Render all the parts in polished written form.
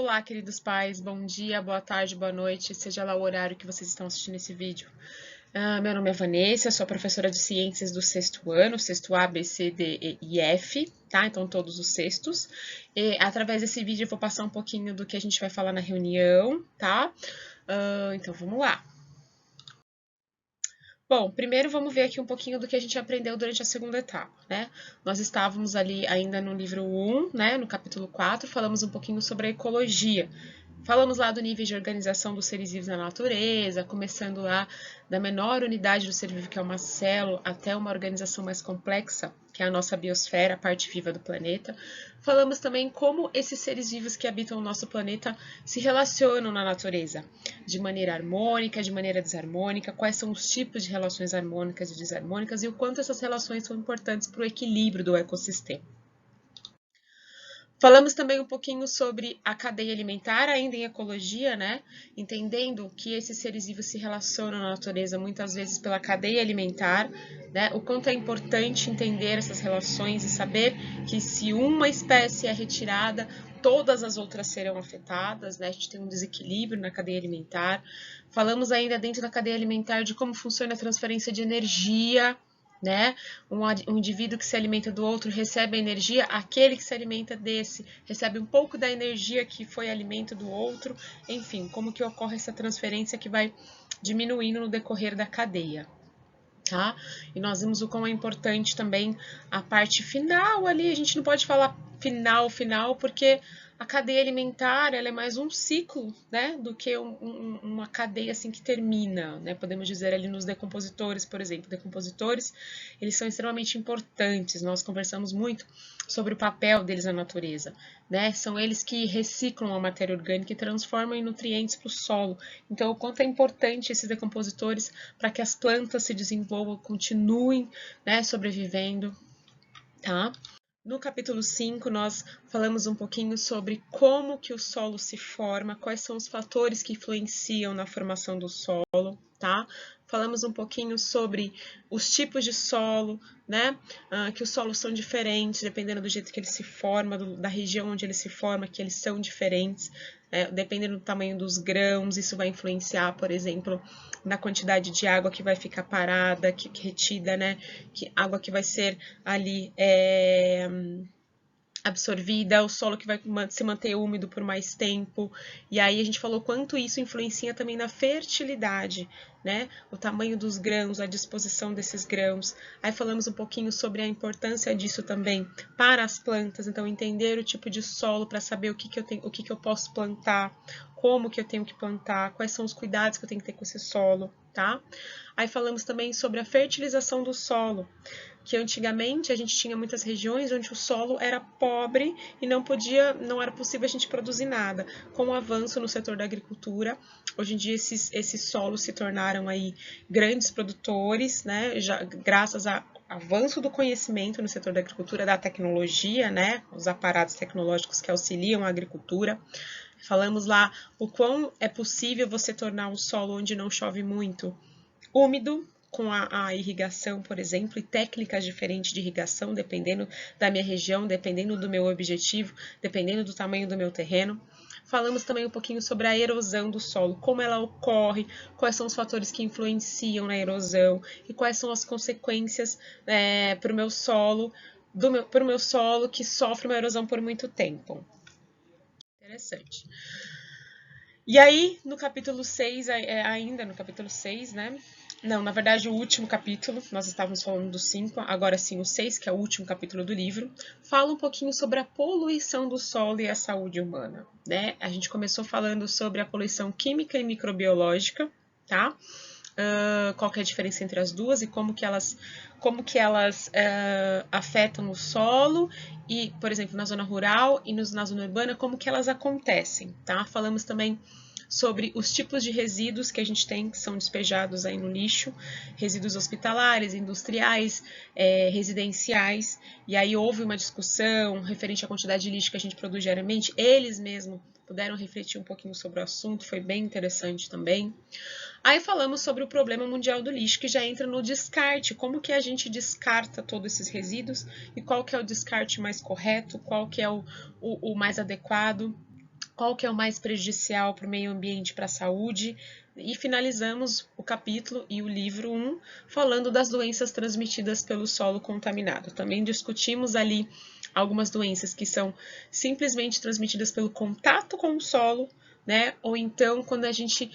Olá, queridos pais, bom dia, boa tarde, boa noite, seja lá o horário que vocês estão assistindo esse vídeo. Meu nome é Vanessa, sou professora de ciências do sexto ano, sexto A, B, C, D, E e F, tá? Então todos os sextos. E através desse vídeo eu vou passar um pouquinho do que a gente vai falar na reunião, tá? Então vamos lá. Bom, primeiro vamos ver aqui um pouquinho do que a gente aprendeu durante a segunda etapa, né? Nós estávamos ali ainda no livro 1, né, no capítulo 4, falamos um pouquinho sobre a ecologia. Falamos lá do nível de organização dos seres vivos na natureza, começando lá da menor unidade do ser vivo, que é uma célula, até uma organização mais complexa, que é a nossa biosfera, a parte viva do planeta. Falamos também como esses seres vivos que habitam o nosso planeta se relacionam na natureza, de maneira harmônica, de maneira desarmônica, quais são os tipos de relações harmônicas e desarmônicas e o quanto essas relações são importantes para o equilíbrio do ecossistema. Falamos também um pouquinho sobre a cadeia alimentar, ainda em ecologia, né? Entendendo que esses seres vivos se relacionam na natureza muitas vezes pela cadeia alimentar, né? O quanto é importante entender essas relações e saber que se uma espécie é retirada, todas as outras serão afetadas, né? A gente tem um desequilíbrio na cadeia alimentar. Falamos ainda dentro da cadeia alimentar de como funciona a transferência de energia, né? Um indivíduo que se alimenta do outro recebe a energia, aquele que se alimenta desse recebe um pouco da energia que foi alimento do outro, enfim, como que ocorre essa transferência que vai diminuindo no decorrer da cadeia. Tá? E nós vimos o quão é importante também a parte final ali, a gente não pode falar final, porque a cadeia alimentar ela é mais um ciclo, né, do que uma cadeia assim que termina, né? Podemos dizer ali nos decompositores, por exemplo, decompositores, eles são extremamente importantes. Nós conversamos muito sobre o papel deles na natureza, né? São eles que reciclam a matéria orgânica e transformam em nutrientes para o solo. Então, o quanto é importante esses decompositores para que as plantas se desenvolvam, continuem, né, sobrevivendo, tá? No capítulo 5, nós falamos um pouquinho sobre como que o solo se forma, quais são os fatores que influenciam na formação do solo, tá? Falamos um pouquinho sobre os tipos de solo, né? Que os solos são diferentes, dependendo do jeito que ele se forma, da região onde ele se forma, que eles são diferentes. Dependendo do tamanho dos grãos, isso vai influenciar, por exemplo, na quantidade de água que vai ficar parada, que retida, né? Que água que vai ser ali absorvida, o solo que vai se manter úmido por mais tempo. E aí a gente falou quanto isso influencia também na fertilidade, né? O tamanho dos grãos, a disposição desses grãos. Aí falamos um pouquinho sobre a importância disso também para as plantas, então entender o tipo de solo para saber o que eu posso plantar, como que eu tenho que plantar, quais são os cuidados que eu tenho que ter com esse solo, tá? Aí falamos também sobre a fertilização do solo, que antigamente a gente tinha muitas regiões onde o solo era pobre e não era possível a gente produzir nada. Com o avanço no setor da agricultura, hoje em dia esses solos se tornaram aí grandes produtores, né? Já, graças ao avanço do conhecimento no setor da agricultura, da tecnologia, né? Os aparatos tecnológicos que auxiliam a agricultura. Falamos lá o quão é possível você tornar um solo onde não chove muito úmido, com a irrigação, por exemplo, e técnicas diferentes de irrigação, dependendo da minha região, dependendo do meu objetivo, dependendo do tamanho do meu terreno. Falamos também um pouquinho sobre a erosão do solo, como ela ocorre, quais são os fatores que influenciam na erosão e quais são as consequências para o meu solo, para o meu solo que sofre uma erosão por muito tempo. Interessante. E aí, no capítulo 6, ainda no capítulo 6, né? Não, na verdade, o último capítulo, nós estávamos falando do 5, agora sim o 6, que é o último capítulo do livro, fala um pouquinho sobre a poluição do solo e a saúde humana, né? A gente começou falando sobre a poluição química e microbiológica, tá? Qual que é a diferença entre as duas e como que elas afetam o solo e, por exemplo, na zona rural e na zona urbana, como que elas acontecem, tá? Falamos também sobre os tipos de resíduos que a gente tem, que são despejados aí no lixo, resíduos hospitalares, industriais, residenciais, e aí houve uma discussão referente à quantidade de lixo que a gente produz diariamente, eles mesmos puderam refletir um pouquinho sobre o assunto, foi bem interessante também. Aí falamos sobre o problema mundial do lixo, que já entra no descarte, como que a gente descarta todos esses resíduos e qual que é o descarte mais correto, qual que é o mais adequado, qual que é o mais prejudicial para o meio ambiente e para a saúde, e finalizamos o capítulo e o livro 1 falando das doenças transmitidas pelo solo contaminado. Também discutimos ali algumas doenças que são simplesmente transmitidas pelo contato com o solo, né? Ou então quando a gente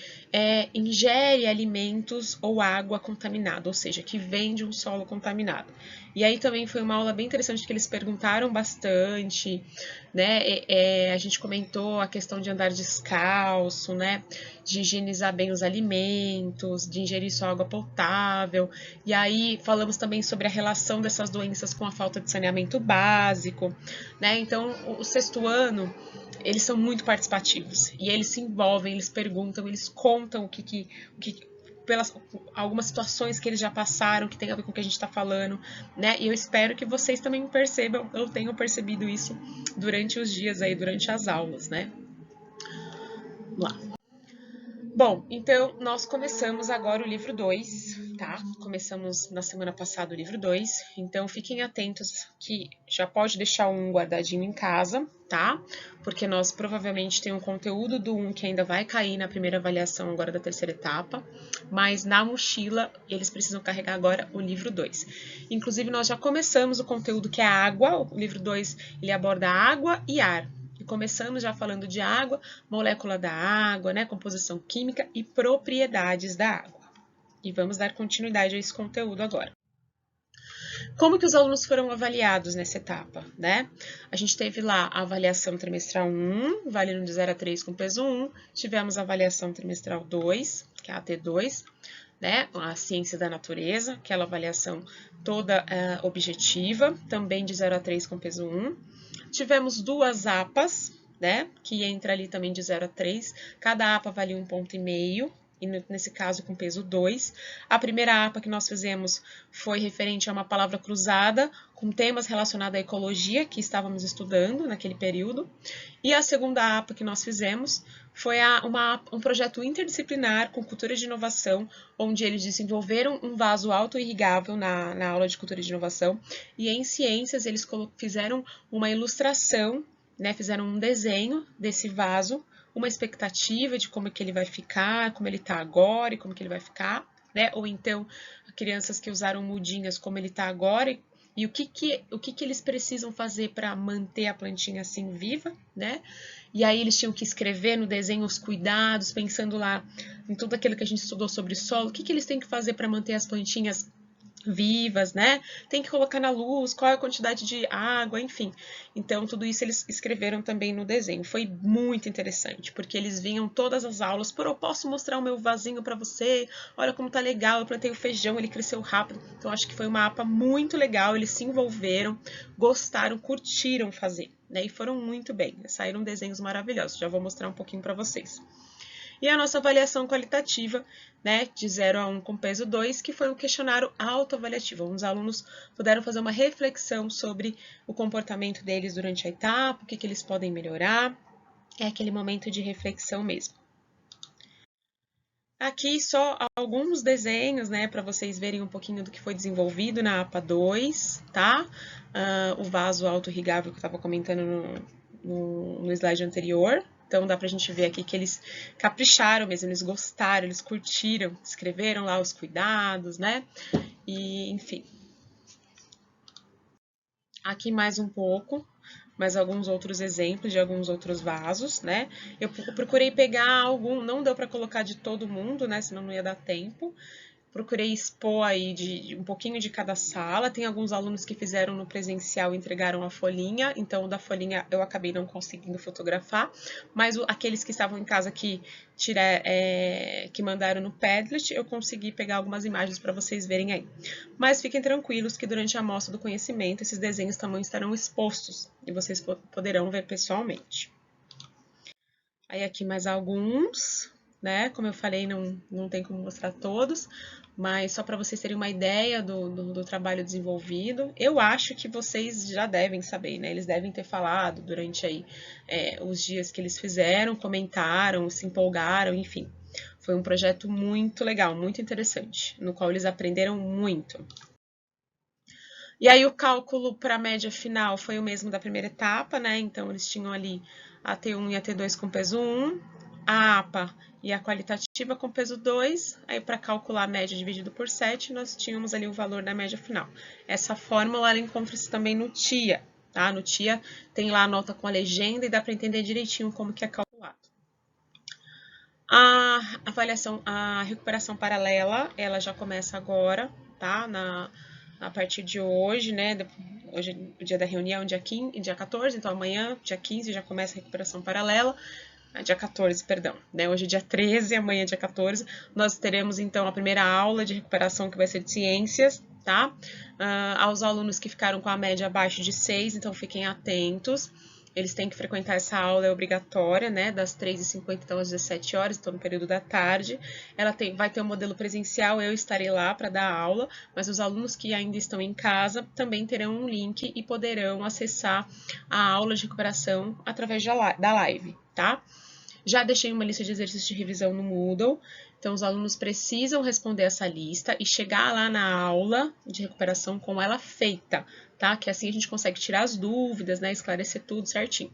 ingere alimentos ou água contaminada, ou seja, que vem de um solo contaminado. E aí também foi uma aula bem interessante que eles perguntaram bastante, né? A gente comentou a questão de andar descalço, né? De higienizar bem os alimentos, de ingerir só água potável. E aí falamos também sobre a relação dessas doenças com a falta de saneamento básico, né? Então, o sexto ano eles são muito participativos e eles se envolvem, eles perguntam, eles contam pelas algumas situações que eles já passaram, que tem a ver com o que a gente está falando, né? E eu espero que vocês também percebam, eu tenho percebido isso durante os dias aí, durante as aulas, né? Vamos lá. Bom, então nós começamos agora o livro 2, tá? Começamos na semana passada o livro 2, então fiquem atentos que já pode deixar um guardadinho em casa, tá? Porque nós provavelmente tem um conteúdo do 1 que ainda vai cair na primeira avaliação agora da terceira etapa, mas na mochila eles precisam carregar agora o livro 2. Inclusive nós já começamos o conteúdo que é a água, o livro 2 ele aborda água e ar. E começamos já falando de água, molécula da água, né, composição química e propriedades da água. E vamos dar continuidade a esse conteúdo agora. Como que os alunos foram avaliados nessa etapa, né? A gente teve lá a avaliação trimestral 1, valendo de 0 a 3 com peso 1. Tivemos a avaliação trimestral 2, que é a AT2, né? A ciência da natureza, aquela avaliação toda objetiva, também de 0 a 3 com peso 1. Tivemos duas APAs, né? Que entra ali também de 0 a 3. Cada APA valia 1,5 ponto, e nesse caso com peso 2. A primeira APA que nós fizemos foi referente a uma palavra cruzada com temas relacionados à ecologia que estávamos estudando naquele período. E a segunda APA que nós fizemos foi um projeto interdisciplinar com cultura de inovação, onde eles desenvolveram um vaso auto-irrigável na aula de cultura de inovação, e em ciências eles fizeram uma ilustração, né, fizeram um desenho desse vaso, uma expectativa de como é que ele vai ficar, como ele está agora e como que ele vai ficar, né? Ou então crianças que usaram mudinhas, como ele está agora e o que eles precisam fazer para manter a plantinha assim viva, né? E aí eles tinham que escrever no desenho os cuidados, pensando lá em tudo aquilo que a gente estudou sobre solo, o que eles têm que fazer para manter as plantinhas vivas, né? Tem que colocar na luz, qual é a quantidade de água, enfim. Então, tudo isso eles escreveram também no desenho. Foi muito interessante, porque eles vinham todas as aulas, pô, eu posso mostrar o meu vasinho para você? Olha como tá legal, eu plantei o feijão, ele cresceu rápido. Então, acho que foi uma APA muito legal, eles se envolveram, gostaram, curtiram fazer, né? E foram muito bem, saíram desenhos maravilhosos. Já vou mostrar um pouquinho para vocês. E a nossa avaliação qualitativa, né, de 0 a 1 com peso 2, que foi um questionário autoavaliativo. Os alunos puderam fazer uma reflexão sobre o comportamento deles durante a etapa, o que eles podem melhorar. É aquele momento de reflexão mesmo. Aqui só alguns desenhos, né, para vocês verem um pouquinho do que foi desenvolvido na APA 2, tá? O vaso auto-irrigável que eu estava comentando no slide anterior. Então, dá pra gente ver aqui que eles capricharam mesmo, eles gostaram, eles curtiram, escreveram lá os cuidados, né? E, enfim. Aqui mais um pouco, mais alguns outros exemplos de alguns outros vasos, né? Eu procurei pegar algum, não deu para colocar de todo mundo, né? Senão não ia dar tempo. Procurei expor aí de um pouquinho de cada sala. Tem alguns alunos que fizeram no presencial e entregaram a folhinha, então o da folhinha eu acabei não conseguindo fotografar, mas aqueles que estavam em casa que mandaram no Padlet, eu consegui pegar algumas imagens para vocês verem aí. Mas fiquem tranquilos que durante a mostra do conhecimento esses desenhos também estarão expostos e vocês poderão ver pessoalmente. Aí aqui mais alguns, né? Como eu falei, não tem como mostrar todos, mas só para vocês terem uma ideia do trabalho desenvolvido. Eu acho que vocês já devem saber, né? Eles devem ter falado durante aí os dias que eles fizeram, comentaram, se empolgaram, enfim. Foi um projeto muito legal, muito interessante, no qual eles aprenderam muito. E aí o cálculo para a média final foi o mesmo da primeira etapa, né? Então eles tinham ali a T1 e a T2 com peso 1, a APA e a qualitativa com peso 2, aí para calcular a média dividido por 7, nós tínhamos ali o valor da média final. Essa fórmula ela encontra-se também no TIA, tá? No TIA tem lá a nota com a legenda e dá para entender direitinho como que é calculado. A avaliação, a recuperação paralela, ela já começa agora, tá? A partir de hoje, né? Hoje é o dia da reunião, dia 14, então amanhã, dia 15, já começa a recuperação paralela. Dia 14, perdão, né? Hoje é dia 13, amanhã é dia 14. Nós teremos, então, a primeira aula de recuperação, que vai ser de ciências, tá? Aos alunos que ficaram com a média abaixo de 6, então fiquem atentos. Eles têm que frequentar essa aula, é obrigatória, né? Das 3h50 então, às 17 horas, então no período da tarde. Vai ter um modelo presencial, eu estarei lá para dar aula, mas os alunos que ainda estão em casa também terão um link e poderão acessar a aula de recuperação através da live, tá? Já deixei uma lista de exercícios de revisão no Moodle, então os alunos precisam responder essa lista e chegar lá na aula de recuperação com ela feita, tá? Que assim a gente consegue tirar as dúvidas, né? Esclarecer tudo certinho.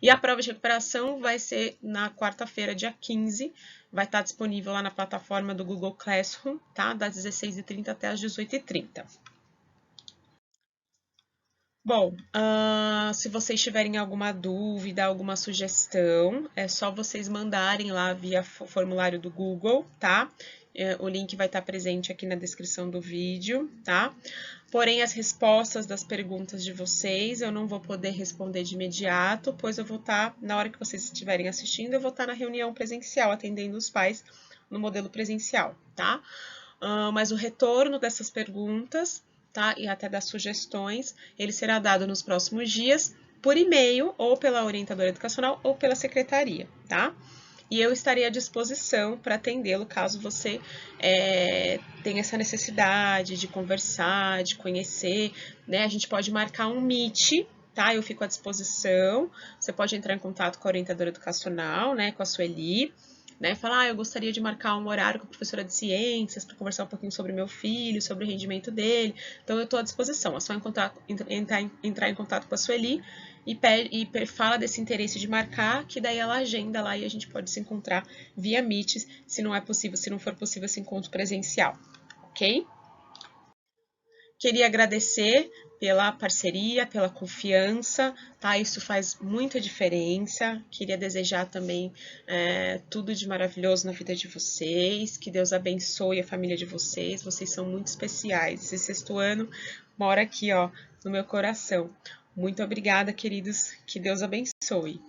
E a prova de recuperação vai ser na quarta-feira, dia 15, vai estar disponível lá na plataforma do Google Classroom, tá? Das 16h30 até as 18h30. Bom, se vocês tiverem alguma dúvida, alguma sugestão, é só vocês mandarem lá via formulário do Google, tá? O link vai estar presente aqui na descrição do vídeo, tá? Porém, as respostas das perguntas de vocês eu não vou poder responder de imediato, pois eu vou estar, na hora que vocês estiverem assistindo, eu vou estar na reunião presencial, atendendo os pais no modelo presencial, tá? Mas o retorno dessas perguntas, tá? E até das sugestões, ele será dado nos próximos dias por e-mail, ou pela orientadora educacional, ou pela secretaria, tá? E eu estarei à disposição para atendê-lo caso você tenha essa necessidade de conversar, de conhecer, né? A gente pode marcar um Meet, tá? Eu fico à disposição. Você pode entrar em contato com a orientadora educacional, né? Com a Sueli, né? Falar, eu gostaria de marcar um horário com a professora de ciências para conversar um pouquinho sobre meu filho, sobre o rendimento dele. Então, eu estou à disposição. É só entrar em contato com a Sueli e fala desse interesse de marcar, que daí ela agenda lá e a gente pode se encontrar via Meet, se não for possível esse encontro presencial, ok? Queria agradecer pela parceria, pela confiança, tá? Isso faz muita diferença. Queria desejar também tudo de maravilhoso na vida de vocês, que Deus abençoe a família de vocês. Vocês são muito especiais. Esse sexto ano mora aqui, ó, no meu coração. Muito obrigada, queridos. Que Deus abençoe.